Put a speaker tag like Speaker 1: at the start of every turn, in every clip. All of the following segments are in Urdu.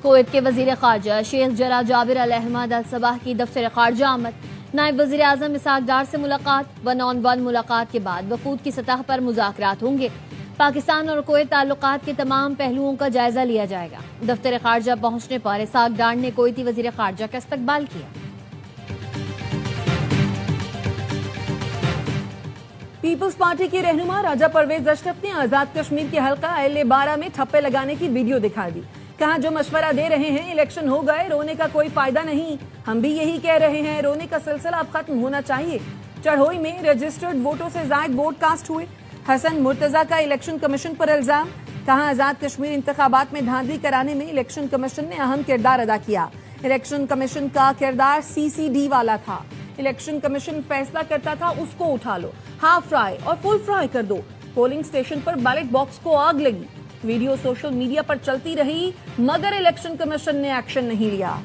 Speaker 1: کویت کے وزیر خارجہ شیخ جرا جابر الحمد الصباح کی دفتر خارجہ آمد. نائب وزیر اعظم اسحاق ڈار سے ملاقات. 1-on-1 ملاقات کے بعد وفود کی سطح پر مذاکرات ہوں گے. پاکستان اور کویت تعلقات کے تمام پہلوؤں کا جائزہ لیا جائے گا. دفتر خارجہ پہنچنے پر اسحاق ڈار نے کویتی وزیر خارجہ کا استقبال کیا.
Speaker 2: پیپلز پارٹی کی رہنما راجہ پرویز اشرف نے آزاد کشمیر کے حلقہ اہل-12 میں ٹھپے لگانے کی ویڈیو دکھا دی. کہا جو مشورہ دے رہے ہیں الیکشن ہو گئے، رونے کا کوئی فائدہ نہیں. ہم بھی یہی کہہ رہے ہیں، رونے کا سلسلہ اب ختم ہونا چاہیے. چڑھوئی میں رجسٹرڈ ووٹوں سے زائد ووٹ کاسٹ ہوئے. حسن مرتضیٰ کا الیکشن کمیشن پر الزام. کہا آزاد کشمیر انتخابات میں دھاندلی کرانے میں الیکشن کمیشن نے اہم کردار ادا کیا. الیکشن کمیشن کا کردار CCD والا تھا. الیکشن کمیشن فیصلہ کرتا تھا اس کو اٹھا لو، ہاف فرائی اور فل فرائی کر دو. پولنگ سٹیشن پر بیلٹ باکس کو آگ لگی. ویڈیو سوشل میڈیا پر چلتی رہی مگر الیکشن کمیشن نے ایکشن نہیں لیا.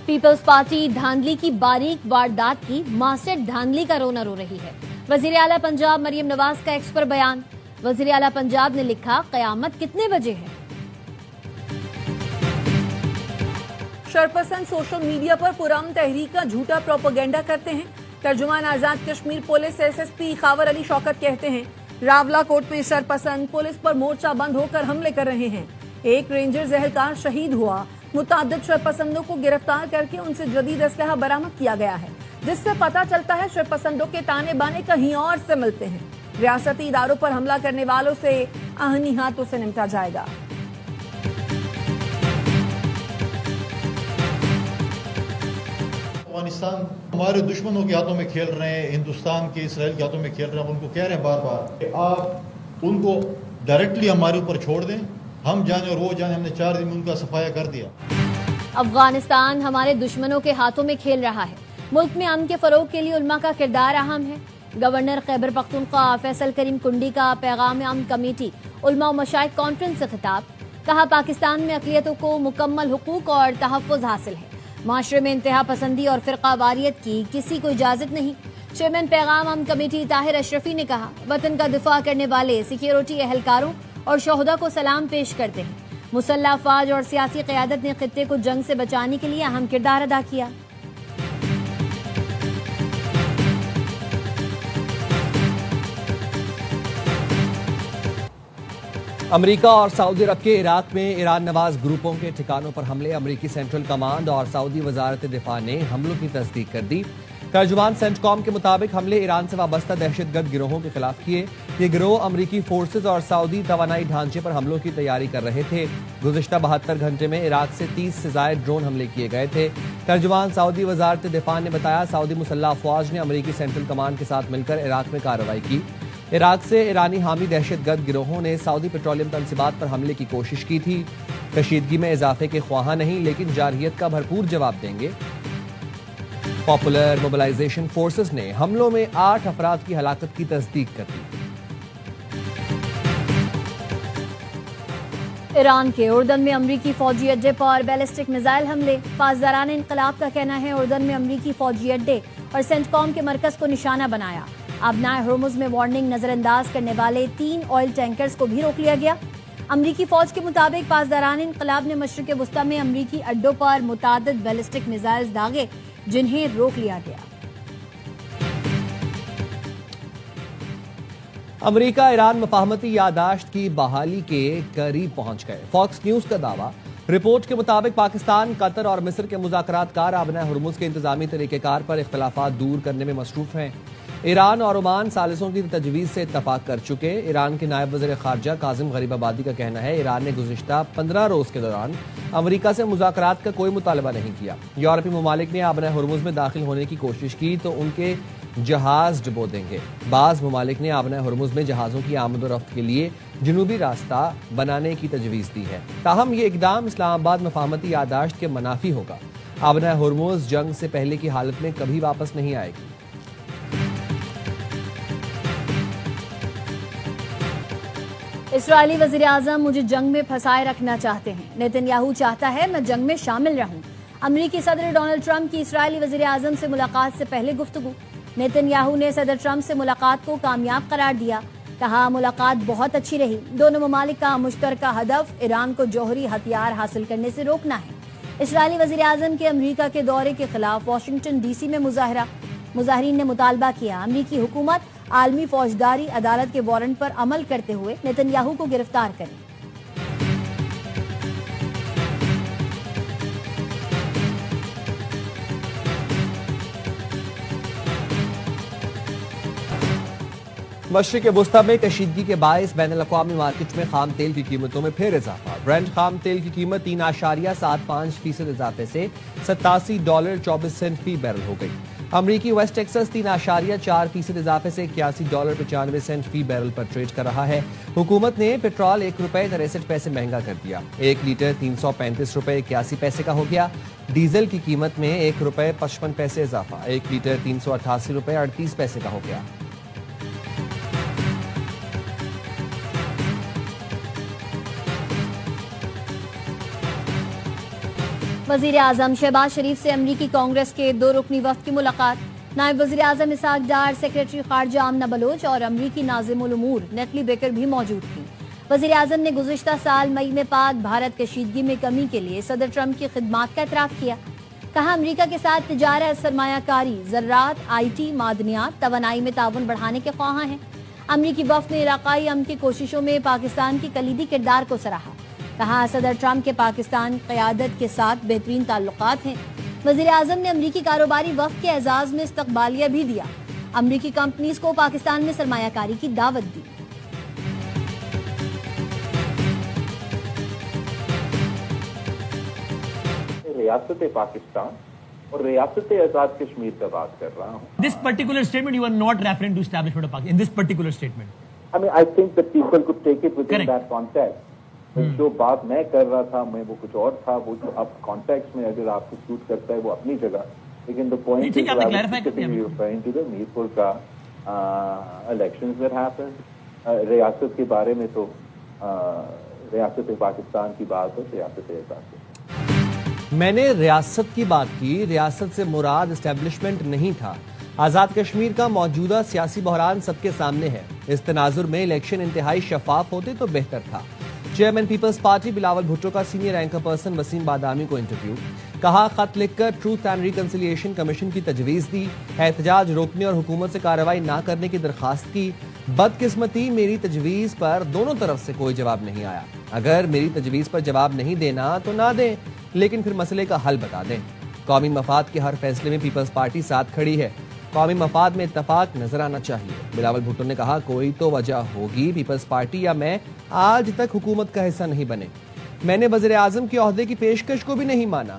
Speaker 1: پیپلز پارٹی دھاندلی کی باریک واردات کی ماسٹر دھاندلی کا رونا رو رہی ہے. وزیر اعلیٰ پنجاب مریم نواز کا ایکس پر بیان. وزیر اعلیٰ پنجاب نے لکھا قیامت کتنے بجے ہے.
Speaker 2: شرپسند سوشل میڈیا پر پرامن تحریک کا جھوٹا پروپیگنڈا کرتے ہیں. ترجمان آزاد کشمیر پولیس SSP خاور علی شوکت کہتے ہیں راولا کوٹ میں شرپسند پولیس پر مورچہ بند ہو کر حملے کر رہے ہیں. ایک رینجر اہلکار شہید ہوا. متعدد شرپسندوں کو گرفتار کر کے ان سے جدید اسلحہ برآمد کیا گیا ہے، جس سے پتہ چلتا ہے شرپسندوں کے تانے بانے کہیں اور سے ملتے ہیں. ریاستی اداروں پر حملہ کرنے والوں سے آہنی ہاتھوں سے نمٹا جائے گا.
Speaker 3: افغانستان ہمارے دشمنوں کے ہاتھوں میں کھیل رہے ہیں، ہندوستان کے اسرائیل کے ہاتھوں میں کھیل رہے ہیں. ان کو کہہ رہے ہیں بار بار کہ آپ ان کو ڈائریکٹلی ہمارے اوپر چھوڑ دیں، ہم جانے اور وہ جانے. ہم نے 4 دن میں ان کا صفایا کر دیا.
Speaker 1: افغانستان ہمارے دشمنوں کے ہاتھوں میں کھیل رہا ہے. ملک میں امن کے فروغ کے لیے علماء کا کردار اہم ہے. گورنر خیبر پختونخوا فیصل کریم کنڈی کا پیغام امن کمیٹی علماء و مشائخ کانفرنس سے خطاب. کہا پاکستان میں اقلیتوں کو مکمل حقوق اور تحفظ حاصل ہے. معاشرے میں انتہا پسندی اور فرقہ واریت کی کسی کو اجازت نہیں. چیئرمین پیغام امن کمیٹی طاہر اشرفی نے کہا وطن کا دفاع کرنے والے سیکیورٹی اہلکاروں اور شہداء کو سلام پیش کرتے ہیں. مسلح افواج اور سیاسی قیادت نے خطے کو جنگ سے بچانے کے لیے اہم کردار ادا کیا.
Speaker 4: امریکہ اور سعودی عرب کے عراق میں ایران نواز گروپوں کے ٹھکانوں پر حملے. امریکی سینٹرل کمانڈ اور سعودی وزارت دفاع نے حملوں کی تصدیق کر دی. ترجمان سینٹ کام کے مطابق حملے ایران سے وابستہ دہشت گرد گروہوں کے خلاف کیے. یہ گروہ امریکی فورسز اور سعودی توانائی ڈھانچے پر حملوں کی تیاری کر رہے تھے. گزشتہ 72 گھنٹے میں عراق سے 30 سے زائد ڈرون حملے کیے گئے تھے. ترجمان سعودی وزارت دفاع نے بتایا سعودی مسلح افواج نے امریکی سینٹرل کمانڈ کے ساتھ مل کر عراق میں کارروائی کی. عراق سے ایرانی حامی دہشت گرد گروہوں نے سعودی پیٹرولیم تنصیبات پر حملے کی کوشش کی تھی. کشیدگی میں اضافے کے خواہاں نہیں لیکن جارحیت کا بھرپور جواب دیں گے. پاپولر موبلائزیشن فورسز نے حملوں میں 8 افراد کی ہلاکت کی تصدیق کر دی.
Speaker 1: ایران کے اردن میں امریکی فوجی اڈے پر بیلسٹک میزائل حملے. پاسداران انقلاب کا کہنا ہے اردن میں امریکی فوجی اڈے اور سینٹ کام کے مرکز کو نشانہ بنایا. آبنائے ہرمز میں وارننگ نظر انداز کرنے والے 3 آئل ٹینکرز کو بھی روک لیا گیا. امریکی فوج کے مطابق پاسداران انقلاب نے مشرق وسطی میں امریکی اڈوں پر متعدد بیلسٹک میزائل داغے جنہیں روک لیا گیا.
Speaker 4: امریکہ ایران مفاہمتی یادداشت کی بحالی کے قریب پہنچ گئے. فاکس نیوز کا دعویٰ. رپورٹ کے مطابق پاکستان، قطر اور مصر کے مذاکرات کار آبنائے ہرمز کے انتظامی طریقہ کار پر اختلافات دور کرنے میں مصروف ہیں. ایران اور عمان ثالثوں کی تجویز سے اتفاق کر چکے. ایران کے نائب وزیر خارجہ کاظم غریب آبادی کا کہنا ہے ایران نے گزشتہ 15 روز کے دوران امریکہ سے مذاکرات کا کوئی مطالبہ نہیں کیا. یورپی ممالک نے آبنائے ہرمز میں داخل ہونے کی کوشش کی تو ان کے جہاز ڈبو دیں گے. بعض ممالک نے آبنائے ہرمز میں جہازوں کی آمد و رفت کے لیے جنوبی راستہ بنانے کی تجویز دی ہے. تاہم یہ اقدام اسلام آباد مفاہمتی یادداشت کے منافی ہوگا. آبنائے ہرمز جنگ سے پہلے کی حالت میں کبھی واپس نہیں آئے گی.
Speaker 1: اسرائیلی وزیر اعظم مجھے جنگ میں پھنسائے رکھنا چاہتے ہیں. نیتن یاہو چاہتا ہے میں جنگ میں شامل رہوں. امریکی صدر ڈونلڈ ٹرمپ کی اسرائیلی وزیر اعظم سے ملاقات سے پہلے گفتگو. نیتن یاہو نے صدر ٹرمپ سے ملاقات کو کامیاب قرار دیا. کہا ملاقات بہت اچھی رہی. دونوں ممالک کا مشترکہ ہدف ایران کو جوہری ہتھیار حاصل کرنے سے روکنا ہے. اسرائیلی وزیر اعظم کے امریکہ کے دورے کے خلاف واشنگٹن ڈی سی میں مظاہرہ. مظاہرین نے مطالبہ کیا امریکی حکومت عالمی فوجداری عدالت کے وارنٹ پر عمل کرتے ہوئے نیتن یاہو کو گرفتار کرے.
Speaker 4: مشرق وسطی میں کشیدگی کے باعث بین الاقوامی مارکیٹ میں خام تیل کی قیمتوں میں پھر اضافہ. برنٹ خام تیل کی قیمت 3.75% اضافے سے $87.24 فی بیرل ہو گئی. امریکی ویسٹ ٹیکسس 3.4% اضافے سے $81.95 فی بیرل پر ٹریڈ کر رہا ہے. حکومت نے پیٹرول $1.63 مہنگا کر دیا. 1 لیٹر $335.81 کا ہو گیا. ڈیزل کی قیمت میں $1.55 اضافہ. 1 لیٹر $388.38 کا ہو گیا.
Speaker 1: وزیر اعظم شہباز شریف سے امریکی کانگریس کے 2 رکنی وفد کی ملاقات. نائب وزیر اعظم اسحاق ڈار، سیکریٹری خارجہ آمنہ بلوچ اور امریکی ناظم الامور نیٹلی بیکر بھی موجود تھیں. وزیر اعظم نے گزشتہ سال مئی میں پاک بھارت کشیدگی میں کمی کے لیے صدر ٹرمپ کی خدمات کا اعتراف کیا. کہا امریکہ کے ساتھ تجارت، سرمایہ کاری، زراعت، IT، معدنیات، توانائی میں تعاون بڑھانے کے خواہاں ہیں. امریکی وفد نے علاقائی امن کی کوششوں میں پاکستان کی کلیدی کردار کو سراہا. کہا صدر ٹرمپ کے پاکستان قیادت کے ساتھ بہترین تعلقات ہیں. وزیر اعظم نے امریکی کاروباری وفد کے اعزاز میں استقبالیہ بھی دیا. امریکی کمپنیز کو پاکستان میں سرمایہ کاری کی دعوت دی.
Speaker 5: ریاست پاکستان اور ریاست آزاد کشمیر کا بات کر رہا ہوں.
Speaker 6: This particular statement you are not referring to establishment of Pakistan. In this particular statement.
Speaker 5: I mean, I think that people could take it within
Speaker 6: Correct.
Speaker 5: that context. جو بات میں کر رہا تھا میں وہ کچھ اور تھا. وہ اب کانٹیکس میں اگر آپ کو سوٹ کرتا ہے وہ اپنی جگہ. لیکن the point is referring to the Mirpur کا elections that happened. ریاست کے بارے میں تو ریاست پاکستان کی بات ہے ریاست آزاد.
Speaker 4: میں نے ریاست کی بات کی. ریاست سے مراد اسٹیبلشمنٹ نہیں تھا. آزاد کشمیر کا موجودہ سیاسی بحران سب کے سامنے ہے. اس تناظر میں الیکشن انتہائی شفاف ہوتے تو بہتر تھا. چیئرمین پیپلز پارٹی بلاول بھٹو کا senior anchor person Waseem Badami کو انٹرویو. کہا خط لکھ کر ٹروتھ اینڈ ریکنسیلیشن کمیشن کی تجویز دی. احتجاج روکنے اور حکومت سے کارروائی نہ کرنے کی درخواست کی. بدقسمتی میری تجویز پر دونوں طرف سے کوئی جواب نہیں آیا. اگر میری تجویز پر جواب نہیں دینا تو نہ دیں لیکن پھر مسئلے کا حل بتا دیں. قومی مفاد کے ہر فیصلے میں پیپلز پارٹی ساتھ کھڑی ہے. قومی مفاد میں اتفاق نظر آنا چاہیے. بلاول بھٹو نے کہا کوئی تو وجہ ہوگی پیپلز پارٹی یا میں آج تک حکومت کا حصہ نہیں بنے. میں نے وزیر اعظم کے عہدے کی پیشکش کو بھی نہیں مانا.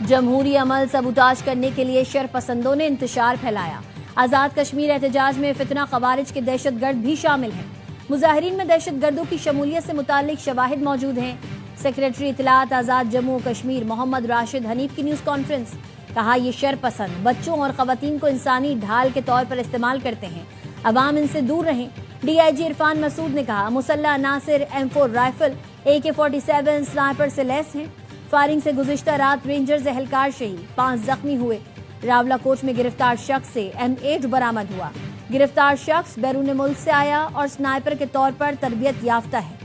Speaker 1: جمہوری عمل سبوتاژ کرنے کے لیے شر پسندوں نے انتشار پھیلایا. آزاد کشمیر احتجاج میں فتنہ خوارج کے دہشت گرد بھی شامل ہیں. مظاہرین میں دہشت گردوں کی شمولیت سے متعلق شواہد موجود ہیں. سیکریٹری اطلاعات آزاد جموں و کشمیر محمد راشد حنیف کی نیوز کانفرنس. کہا یہ شر پسند بچوں اور خواتین کو انسانی ڈھال کے طور پر استعمال کرتے ہیں. عوام ان سے دور رہیں. DIG عرفان مسعود نے کہا مسلح عناصر M4 رائفل AK-47 سنائپر سے لیس ہیں. فائرنگ سے گزشتہ رات رینجرز اہلکار شہید 5 زخمی ہوئے. راولا کوچ میں گرفتار شخص سے M8 برآمد ہوا. گرفتار شخص بیرون ملک سے آیا اور سنائپر کے طور پر تربیت یافتہ ہے.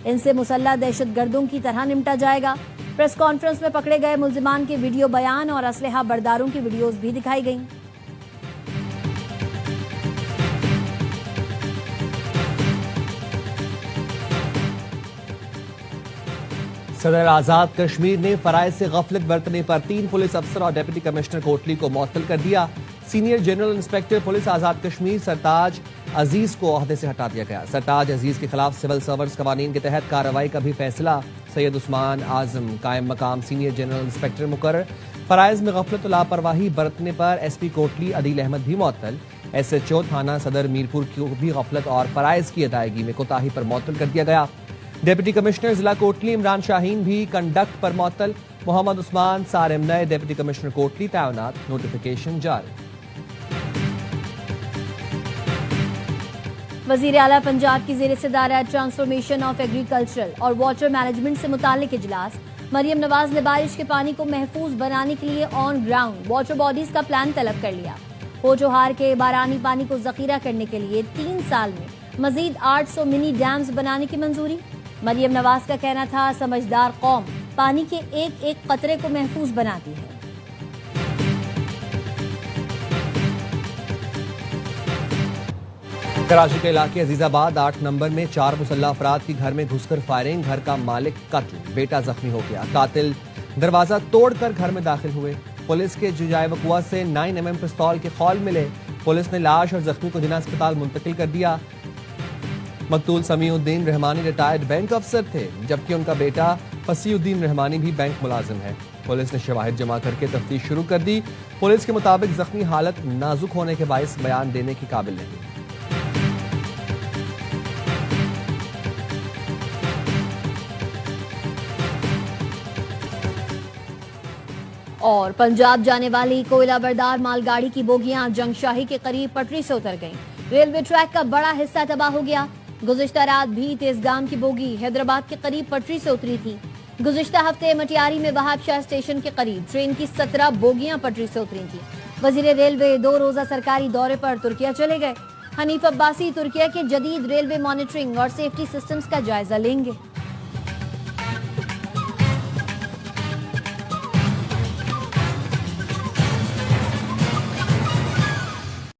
Speaker 1: ان سے مسلح دہشت گردوں کی طرح نمٹا جائے گا. پریس کانفرنس میں پکڑے گئے ملزمان کے ویڈیو بیان اور اسلحہ برداروں کی ویڈیوز بھی دکھائی گئیں.
Speaker 4: صدر آزاد کشمیر نے فرائض سے غفلت برتنے پر 3 پولیس افسر اور ڈپٹی کمشنر کوٹلی کو معطل کر دیا. Senior general inspector police Azad Kashmir سرتاج عزیز کو عہدے سے ہٹا دیا گیا. سرتاج عزیز کے خلاف سول سرونٹس قوانین کے تحت کارروائی کا بھی فیصلہ. سید عثمان اعظم قائم مقام سینئر جنرل انسپکٹر مقرر. فرائض میں غفلت و لاپرواہی برتنے پر SP کوٹلی عدیل احمد بھی معطل. SHO تھانہ صدر میرپور کو بھی غفلت اور فرائض کی ادائیگی میں کوتاہی پر معطل کر دیا گیا. ڈپٹی کمشنر ضلع کوٹلی عمران شاہین بھی کنڈکٹ پر معطل. محمد عثمان سارم نئے ڈپٹی کمشنر کوٹلی تعینات. نوٹیفیکیشن جاری.
Speaker 1: وزیر اعلیٰ پنجاب کی زیر صدارت ٹرانسفارمیشن آف ایگریکلچرل اور واٹر مینجمنٹ سے متعلق اجلاس۔ مریم نواز نے بارش کے پانی کو محفوظ بنانے کے لیے آن گراؤنڈ واٹر باڈیز کا پلان طلب کر لیا۔ پوجوہار کے بارانی پانی کو ذخیرہ کرنے کے لیے 3 سال میں مزید 800 منی ڈیمز بنانے کی منظوری۔ مریم نواز کا کہنا تھا سمجھدار قوم پانی کے ایک ایک قطرے کو محفوظ بناتی ہے۔
Speaker 4: کراچی کے علاقے عزیز آباد 8 نمبر میں 4 مسلح افراد کی گھر میں گھس کر فائرنگ، گھر کا مالک قتل، بیٹا زخمی ہو گیا۔ قاتل دروازہ توڑ کر گھر میں داخل ہوئے۔ پولیس کے جائے وقوع سے 9mm پستول کے خول ملے۔ پولیس نے لاش اور زخمی کو جناح اسپتال منتقل کر دیا۔ مقتول سمیع الدین رحمانی ریٹائرڈ بینک افسر تھے، جبکہ ان کا بیٹا فصیح الدین رحمانی بھی بینک ملازم ہے۔ پولیس نے شواہد جمع کر کے تفتیش شروع کر دی۔ پولیس کے مطابق زخمی حالت نازک ہونے کے باعث بیان دینے کی قابل نہیں۔
Speaker 1: اور پنجاب جانے والی کوئلہ بردار مال گاڑی کی بوگیاں جنگ شاہی کے قریب پٹری سے اتر گئیں۔ ریلوے ٹریک کا بڑا حصہ تباہ ہو گیا۔ گزشتہ رات بھی تیزگام کی بوگی حیدرآباد کے قریب پٹری سے اتری تھی۔ گزشتہ ہفتے مٹیاری میں وہاب شاہ اسٹیشن کے قریب ٹرین کی 17 بوگیاں پٹری سے اتری تھیں۔ وزیر ریلوے 2 روزہ سرکاری دورے پر ترکیہ چلے گئے۔ حنیف عباسی ترکیہ کے جدید ریلوے مانیٹرنگ اور سیفٹی سسٹمز کا جائزہ لیں گے۔